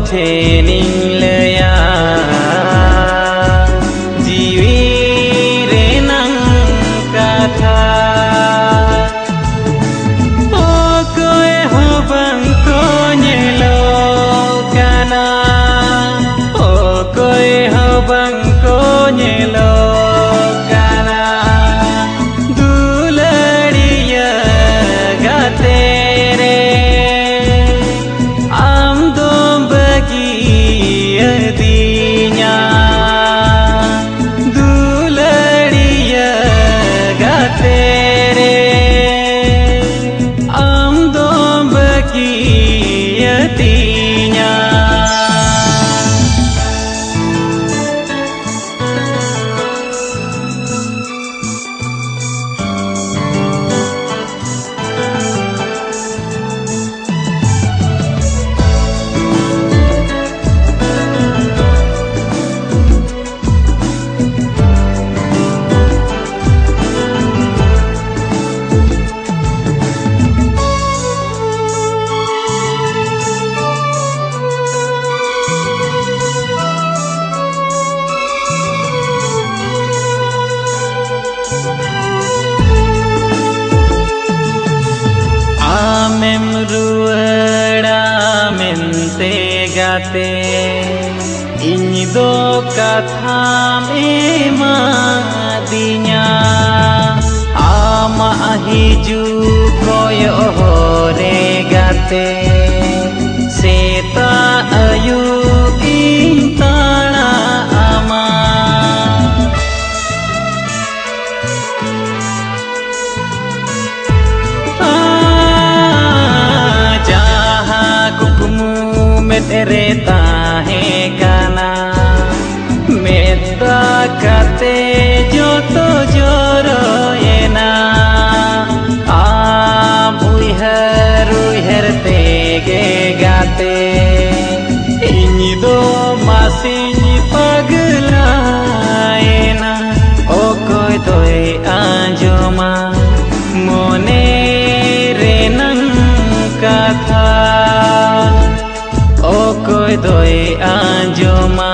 ठेनिं लया जीवी रेनां कथा ओकोय हो बंको नेलो काना ओकोय हो बंको नेलो काना दुलड़िया गाते रे गाते इनी दो कथाम एमा दिnya आमा हिजू कोयो रे गाते सेता आयु इंताना आमा तेरे ताहे गाना मेता काते जो तो जोरो ये ना आम उहर तेगे गाते इन्हीं दो मासिनी पगला ये ना ओ कोई तो आंजोमा मोने रे नंग कथा कोई दोई आंजोमा